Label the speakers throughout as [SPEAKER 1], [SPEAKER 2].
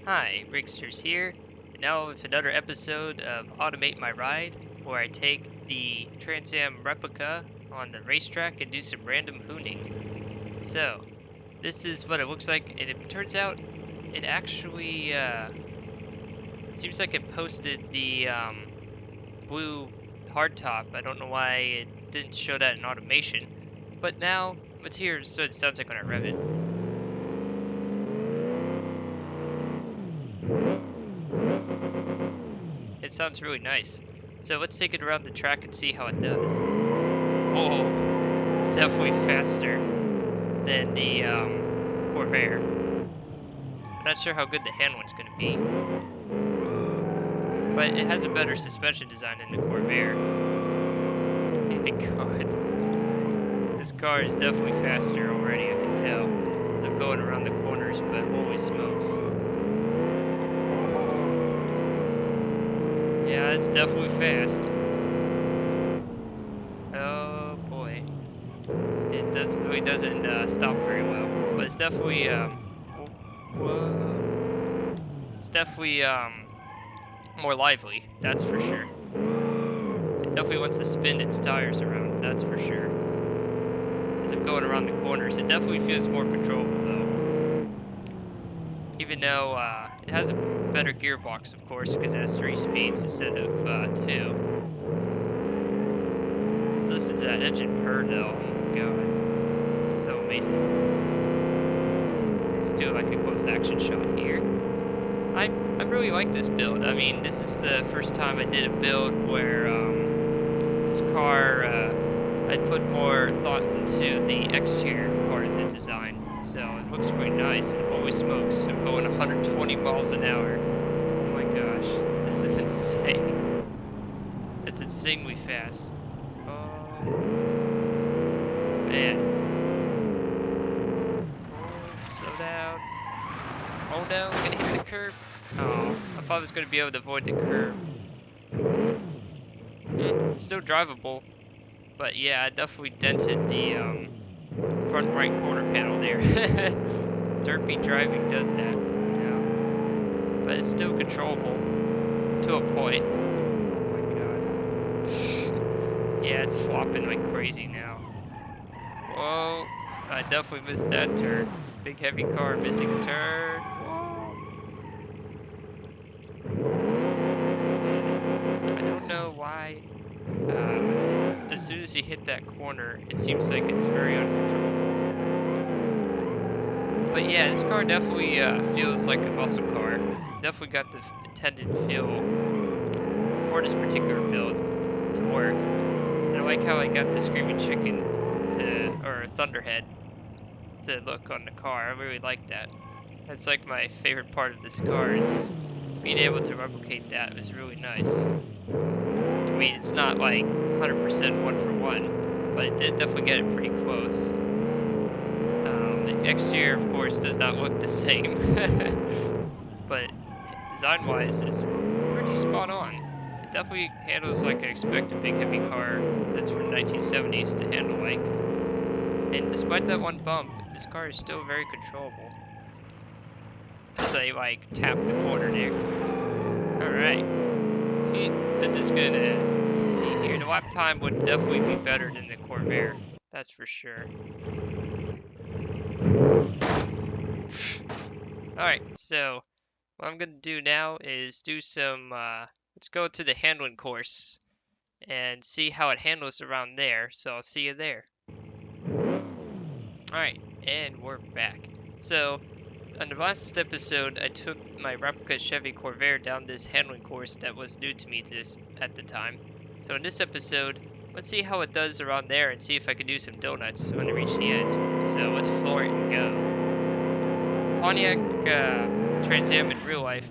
[SPEAKER 1] Hi, Rigsters here, and now with another episode of Automate My Ride, where I take the Trans Am replica on the racetrack and do some random hooning. So, this is what it looks like, and it turns out it actually seems like it posted the blue hardtop. I don't know why it didn't show that in automation, but now it's here, so it sounds like when I rev it. It sounds really nice. So let's take it around the track and see how it does. Oh, it's definitely faster than the Corvair. I'm not sure how good the handling's going to be, but it has a better suspension design than the Corvair. Oh my god, this car is definitely faster already, I can tell, as I'm going around the corners, but holy smokes. Yeah, it's definitely fast. Oh boy. It really doesn't stop very well, but it's definitely whoa, it's definitely more lively. That's for sure. It definitely wants to spin its tires around. That's for sure. As I'm going around the corners, it definitely feels more controllable though. Even though it has a better gearbox, of course, because it has 3 speeds instead of 2. Just listen to that engine purr though. Oh my god, it's so amazing. Let's do like a close action shot here. I really like this build. I mean, this is the first time I did a build where this car I put more thought into the exterior part of the design. So it looks pretty nice. And holy smokes, I'm going 120 miles an hour. Oh my gosh, this is insane. It's insanely fast. Oh man. Oh, slow down. Oh no, I'm gonna hit the curb. Oh, I thought I was gonna be able to avoid the curb. It's still drivable, but yeah, I definitely dented the front right quarter panel there. Derpy driving does that, but it's still controllable to a point. Oh my god. Yeah, it's flopping like crazy now. Whoa, I definitely missed that turn. Big heavy car missing a turn. Whoa. I don't know why. As soon as you hit that corner, it seems like it's very uncontrollable. But yeah, this car definitely feels like a muscle car. Definitely got the intended feel for this particular build to work. And I like how I got the Screaming Chicken or Thunderhead to look on the car. I really like that. That's like my favorite part of this car is being able to replicate that. It was really nice. I mean, it's not like 100% one for one, but it did definitely get it pretty close. The exterior, of course, does not look the same, but design-wise, it's pretty spot on. It definitely handles like I expect a big heavy car that's from the 1970s to handle like. And despite that one bump, this car is still very controllable. As I like tap the corner there. Alright. I'm just gonna see here. The lap time would definitely be better than the Corvair. That's for sure. Alright, so what I'm gonna do now is do some, let's go to the handling course and see how it handles around there. So I'll see you there. Alright, and we're back. So, on the last episode, I took my replica Chevy Corvair down this handling course that was new to me at the time. So in this episode, let's see how it does around there and see if I can do some donuts when I reach the end. So let's floor it and go. Pontiac Trans Am in real life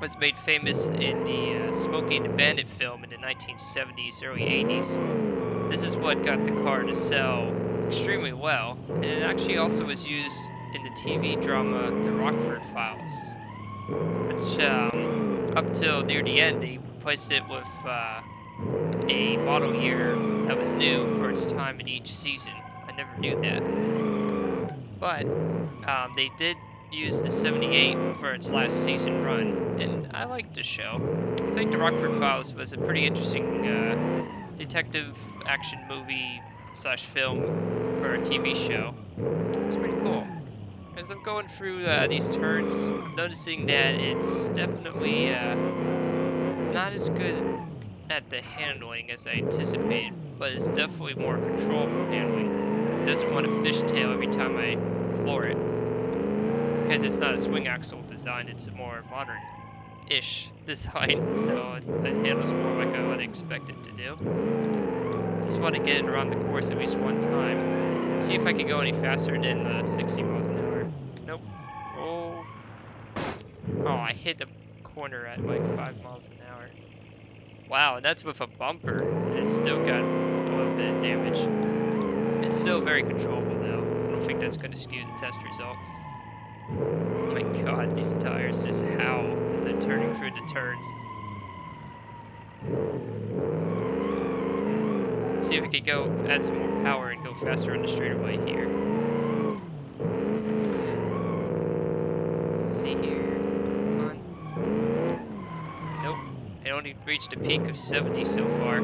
[SPEAKER 1] was made famous in the Smokey and the Bandit film in the 1970s, early 80s. This is what got the car to sell extremely well, and it actually also was used in the TV drama The Rockford Files, which up till near the end they replaced it with a model year that was new for its time in each season. I never knew that, but they did used the 78 for its last season run, and I liked the show. I think The Rockford Files was a pretty interesting detective action movie slash film for a TV show. It's pretty cool. As I'm going through these turns, I'm noticing that it's definitely not as good at the handling as I anticipated, but it's definitely more controllable handling. It doesn't want to fishtail every time I floor it, because it's not a swing axle design, it's a more modern-ish design, so it handles more like I would expect it to do. Just want to get it around the course at least one time. See if I can go any faster than 60 miles an hour. Nope. Oh. Oh, I hit the corner at like 5 miles an hour. Wow, and that's with a bumper. And it's still got a little bit of damage. It's still very controllable though. I don't think that's going to skew the test results. Oh my god, these tires just howl as I'm turning through the turns. Let's see if we could go add some more power and go faster on the straightaway here. Let's see here. Come on. Nope. I only reached a peak of 70 so far.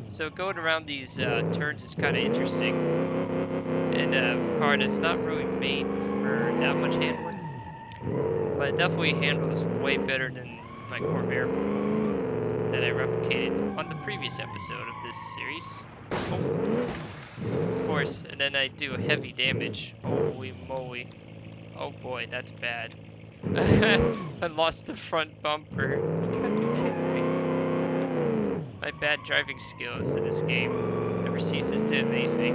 [SPEAKER 1] So going around these turns is kind of interesting. And a car that's not really made for that much handling. But it definitely handles way better than my Crovair model that I replicated on the previous episode of this series. Oh. Of course, and then I do heavy damage. Holy moly. Oh boy, that's bad. I lost the front bumper. You gotta be kidding me. My bad driving skills in this game never ceases to amaze me.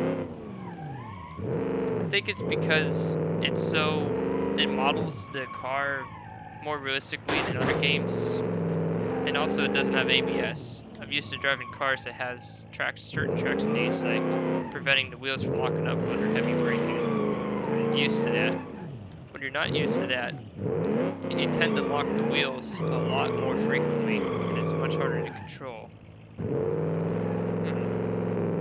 [SPEAKER 1] I think it's because it models the car more realistically than other games, and also it doesn't have ABS. I'm used to driving cars that has certain traction aids, like preventing the wheels from locking up under heavy braking. I'm used to that. When you're not used to that, you tend to lock the wheels a lot more frequently, and it's much harder to control.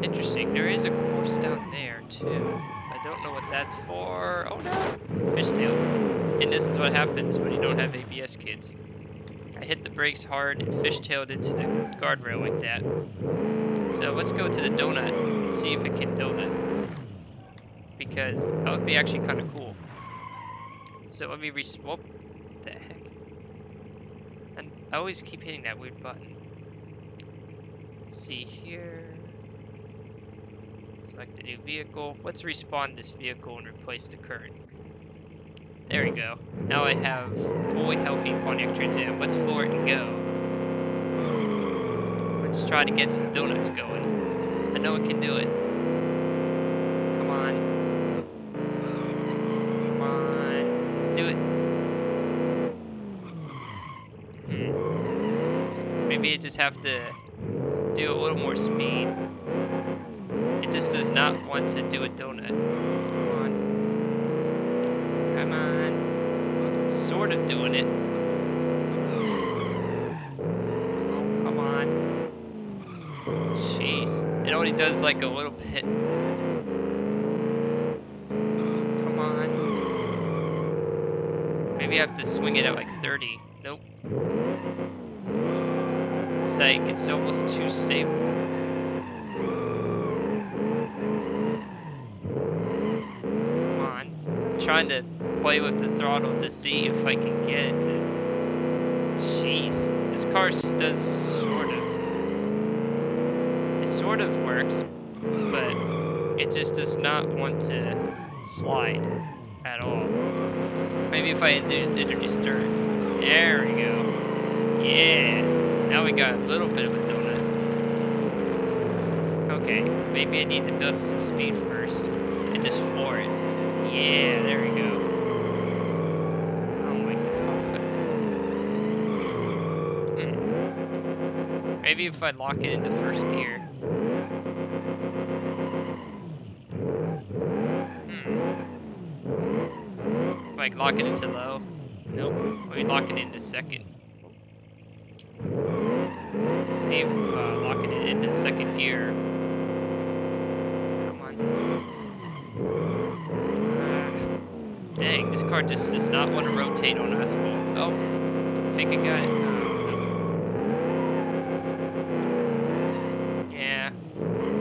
[SPEAKER 1] Interesting. There is a course down there too. I don't know what that's for. Oh no! Fishtail. And this is what happens when you don't have ABS, kids. I hit the brakes hard and fishtailed into the guardrail like that. So let's go to the donut and see if it can donut. Because that would be actually kind of cool. So let me what the heck? And I always keep hitting that weird button. Let's see here. Select a new vehicle. Let's respawn this vehicle and replace the current. There we go. Now I have fully healthy Pontiac Trans Am. Let's floor it and go. Let's try to get some donuts going. I know it can do it. Come on. Come on. Let's do it. Maybe I just have to do a little more speed. It just does not want to do a donut. Come on. Come on. It's sort of doing it. Oh, come on. Jeez. It only does like a little bit. Come on. Maybe I have to swing it at like 30. Nope. It's like, it's almost too stable. Trying to play with the throttle to see if I can get it to. Jeez, this car does sort of works, but it just does not want to slide at all. Maybe if I introduce dirt. There we go. Yeah, now we got a little bit of a donut. Okay, maybe I need to build up some speed first and just floor it. Yeah, there we go. Oh my god. Maybe if I lock it into first gear. Like lock it into low. Nope. Let me lock it into second. See if locking it into second gear. Come on. Dang, this This car just does not want to rotate on asphalt. Oh, I think I got it. Yeah,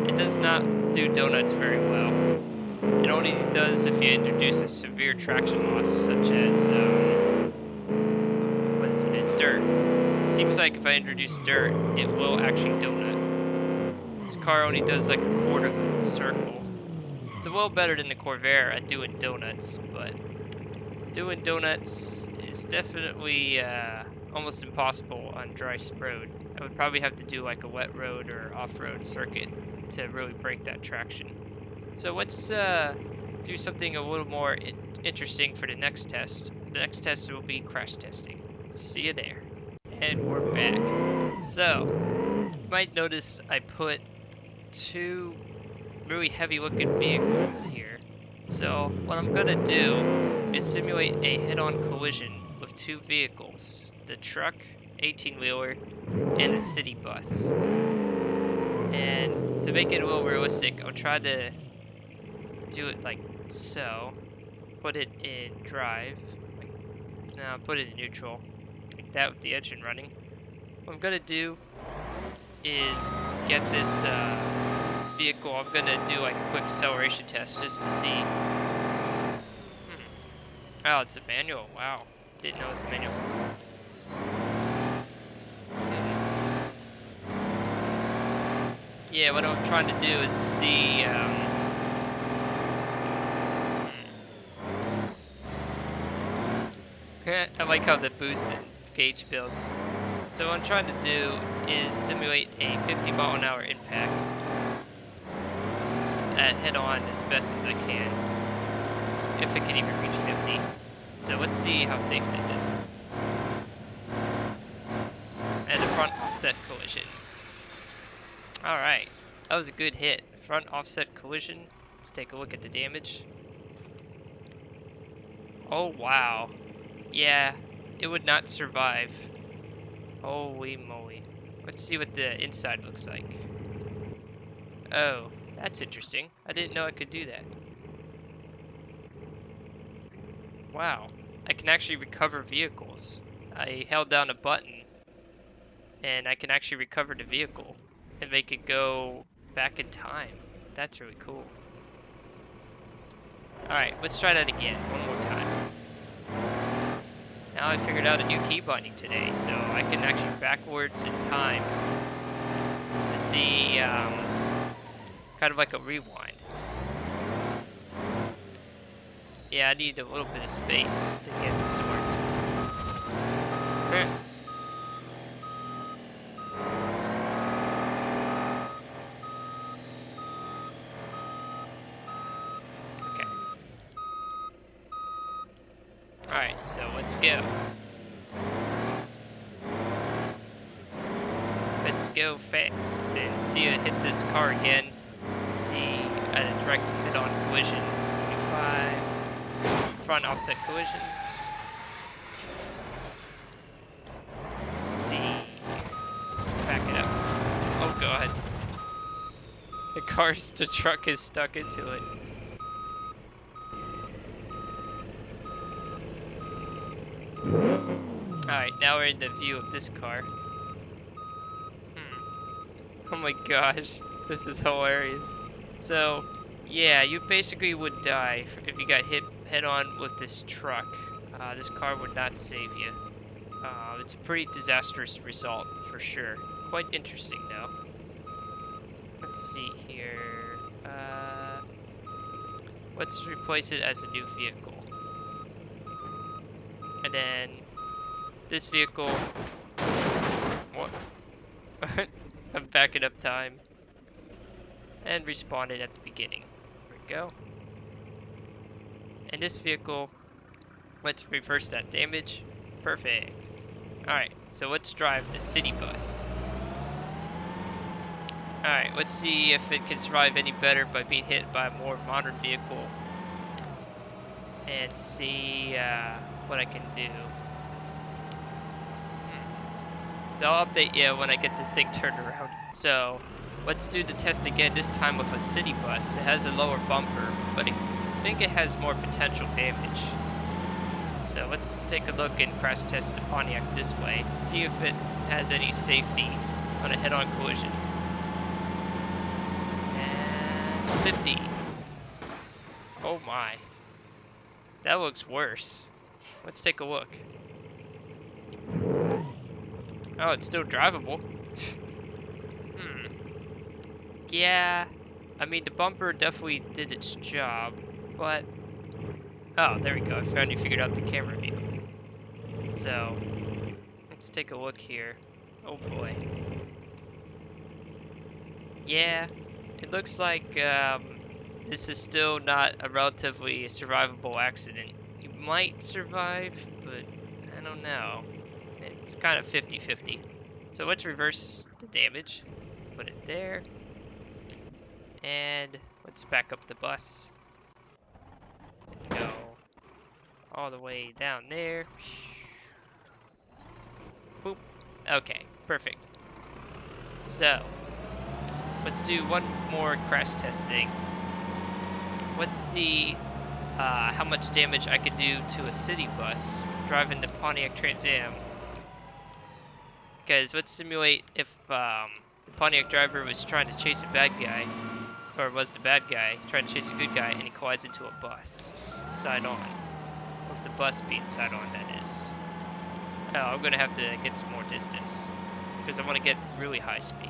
[SPEAKER 1] it does not do donuts very well. It only does if you introduce a severe traction loss, such as, what is it, dirt. It seems like if I introduce dirt, it will actually donut. This car only does like a quarter of a circle. It's a little better than the Crovair at doing donuts, but doing donuts is definitely almost impossible on dry road. I would probably have to do like a wet road or off-road circuit to really break that traction. So let's do something a little more interesting for the next test. The next test will be crash testing. See you there. And we're back. So, you might notice I put two really heavy looking vehicles here. So what I'm gonna do is simulate a head-on collision with two vehicles, the truck, 18-wheeler, and a city bus. And to make it a little realistic, I'll try to do it like so. Put it in drive. No, put it in neutral. Like that with the engine running. What I'm gonna do is get this vehicle. I'm gonna do like a quick acceleration test just to see. Oh, it's a manual. Wow. Didn't know it's a manual. Yeah, what I'm trying to do is see. I like how the boost and gauge builds. So what I'm trying to do is simulate a 50-mile-an-hour impact at head-on as best as I can, if it can even reach 50. So let's see how safe this is. And a front offset collision. Alright, that was a good hit. Front offset collision. Let's take a look at the damage. Oh wow. Yeah, it would not survive. Holy moly. Let's see what the inside looks like. Oh, that's interesting. I didn't know I could do that. Wow. I can actually recover vehicles. I held down a button and I can actually recover the vehicle and make it go back in time. That's really cool. Alright, let's try that again, one more time. Now I figured out a new key binding today, so I can actually backwards in time to see kind of like a rewind. Yeah, I need a little bit of space to get this to work. Okay. Alright, so let's go. Let's go fast and see it hit this car again. See a direct head-on collision. 25. Front offset collision. Let's see. Back it up. Oh god. The truck is stuck into it. Alright, now we're in the view of this car. Oh my gosh, this is hilarious. So, yeah, you basically would die if you got hit head-on with this truck. This car would not save you. It's a pretty disastrous result, for sure. Quite interesting, though. Let's see here. Let's replace it as a new vehicle. And then this vehicle... What? I'm backing up time. And respawn it at the beginning. There we go. And this vehicle, let's reverse that damage. Perfect. Alright, so let's drive the city bus. Alright, let's see if it can survive any better by being hit by a more modern vehicle. And see what I can do. So I'll update you when I get this thing turned around. So, let's do the test again, this time with a city bus. It has a lower bumper, but I think it has more potential damage. So let's take a look and crash test the Pontiac this way. See if it has any safety on a head-on collision. And 50. Oh my. That looks worse. Let's take a look. Oh, it's still drivable. Yeah. I mean, the bumper definitely did its job, but... Oh, there we go. I finally figured out the camera view. So, let's take a look here. Oh boy. Yeah, it looks like this is still not a relatively survivable accident. You might survive, but I don't know. It's kind of 50-50. So let's reverse the damage. Put it there. And let's back up the bus. Go all the way down there. Boop. Okay, perfect. So, let's do one more crash testing. Let's see how much damage I could do to a city bus driving the Pontiac Trans Am. Because let's simulate if the Pontiac driver was trying to chase a bad guy, or was the bad guy trying to chase a good guy, and he collides into a bus, side on. With the bus being side on, that is. Oh, I'm gonna have to get some more distance, because I want to get really high speed.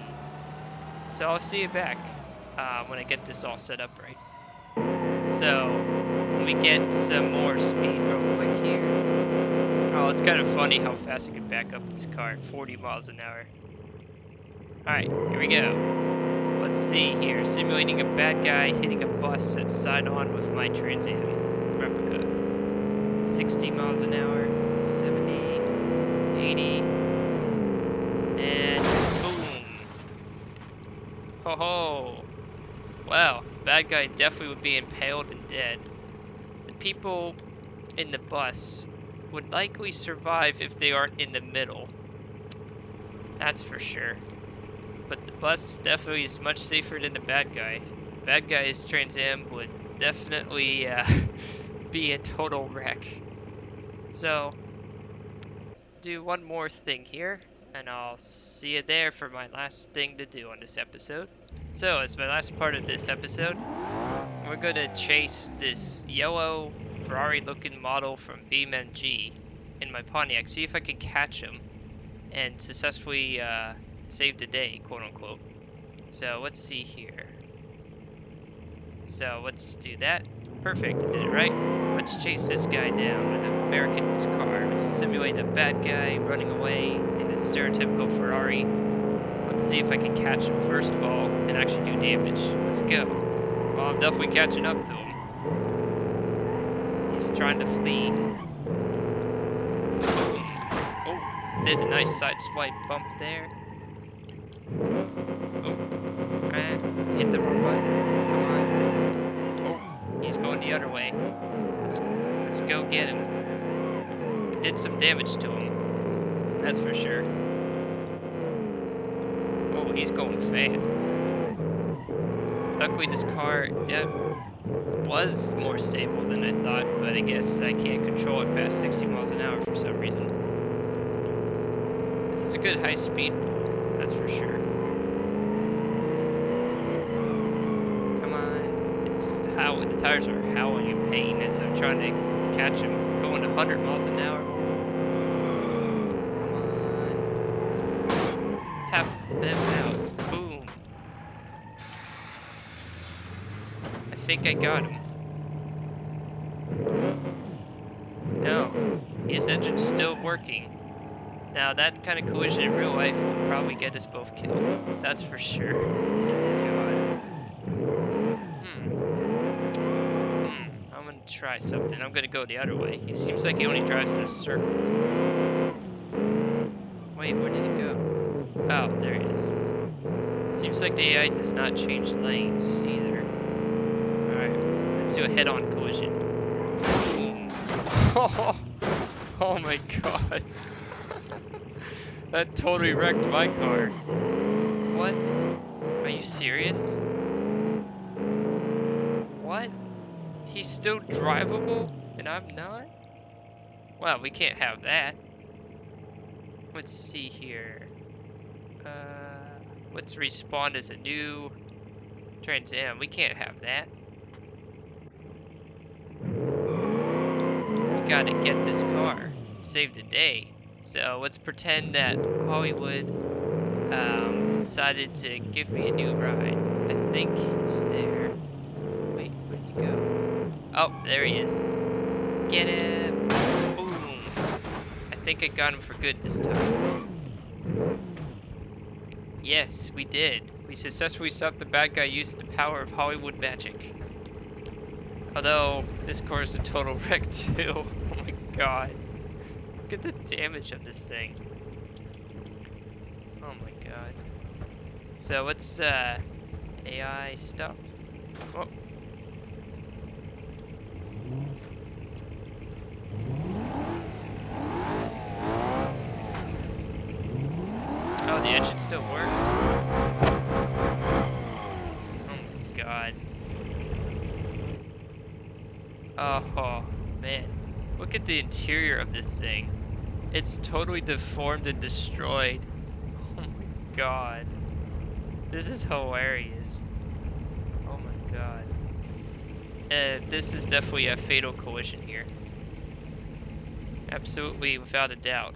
[SPEAKER 1] So I'll see you back when I get this all set up right. So, let me get some more speed real quick here. Oh, it's kind of funny how fast I can back up this car at 40 miles an hour. Alright, here we go. Let's see here. Simulating a bad guy hitting a bus that's side on with my Trans Am replica. 60 miles an hour, 70, 80, and boom. Ho ho. Wow, the bad guy definitely would be impaled and dead. The people in the bus would likely survive if they aren't in the middle. That's for sure. But the bus definitely is much safer than the bad guy. The bad guy's Trans Am would definitely be a total wreck. So, do one more thing here, and I'll see you there for my last thing to do on this episode. So, as my last part of this episode, we're gonna chase this yellow Ferrari-looking model from BNG in my Pontiac, see if I can catch him and successfully save the day, quote-unquote. So, let's see here. So, let's do that. Perfect, I did it right. Let's chase this guy down in an American's car. Let's simulate a bad guy running away in a stereotypical Ferrari. Let's see if I can catch him first of all and actually do damage. Let's go. Well, I'm definitely catching up to him. He's trying to flee. Oh, did a nice side swipe bump there. Oh, hit the wrong button. Come on. Oh, he's going the other way. Let's go get him. Did some damage to him. That's for sure. Oh, he's going fast. Luckily, this car, was more stable than I thought, but I guess I can't control it past 60 miles an hour for some reason. This is a good high speed pull, that's for sure. Come on. It's how the tires are howling in pain as I'm trying to catch him. Going 100 miles an hour. Come on. Let's tap them out. Boom. I think I got him. No, his engine's still working. Now that kind of collision in real life would probably get us both killed. That's for sure. God. I'm gonna try something. I'm gonna go the other way. He seems like he only drives in a circle. Wait, where did he go? Oh, there he is. Seems like the AI does not change lanes either. Alright, let's do a head-on collision. Boom. Oh my god. That totally wrecked my car. What? Are you serious? What? He's still drivable and I'm not? Well, we can't have that. Let's see here. Let's respawn as a new Trans Am. We can't have that. We gotta get this car and save the day. So let's pretend that Hollywood decided to give me a new ride. I think he's there. Wait, where'd he go? Oh, there he is. Get him! Boom! I think I got him for good this time. Yes, we did. We successfully stopped the bad guy using the power of Hollywood magic. Although, this car is a total wreck too. Oh my god. Look at the damage of this thing. Oh my god. So what's AI stuff? Oh. Oh, the engine still works? Oh my god. Oh man. Look at the interior of this thing. It's totally deformed and destroyed. Oh my god. This is hilarious. Oh my god. This is definitely a fatal collision here. Absolutely, without a doubt.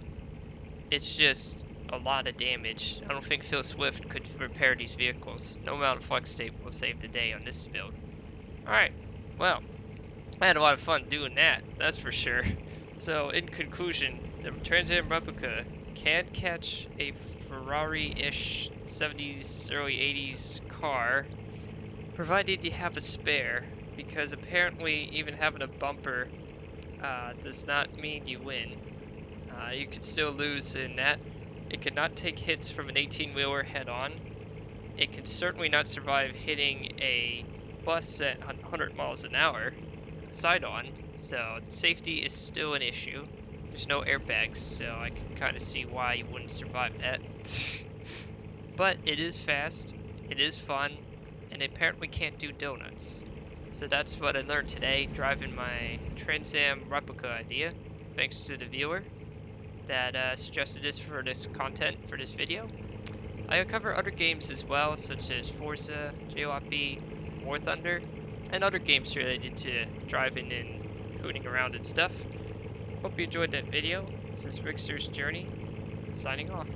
[SPEAKER 1] It's just a lot of damage. I don't think Phil Swift could repair these vehicles. No amount of flex tape will save the day on this build. Alright, well, I had a lot of fun doing that, that's for sure. So, in conclusion, the Trans Am replica can catch a Ferrari-ish 70s, early 80s car, provided you have a spare, because apparently even having a bumper does not mean you win. You could still lose in that. It cannot take hits from an 18-wheeler head-on. It can certainly not survive hitting a bus at 100 miles an hour side-on, so safety is still an issue. There's no airbags, so I can kind of see why you wouldn't survive that. But it is fast, it is fun, and it apparently can't do donuts. So that's what I learned today, driving my Trans Am replica idea, thanks to the viewer that suggested this for this content for this video. I cover other games as well, such as Forza, JLP, War Thunder, and other games related to driving and hooting around and stuff. Hope you enjoyed that video. This is Rigsters Journey, signing off.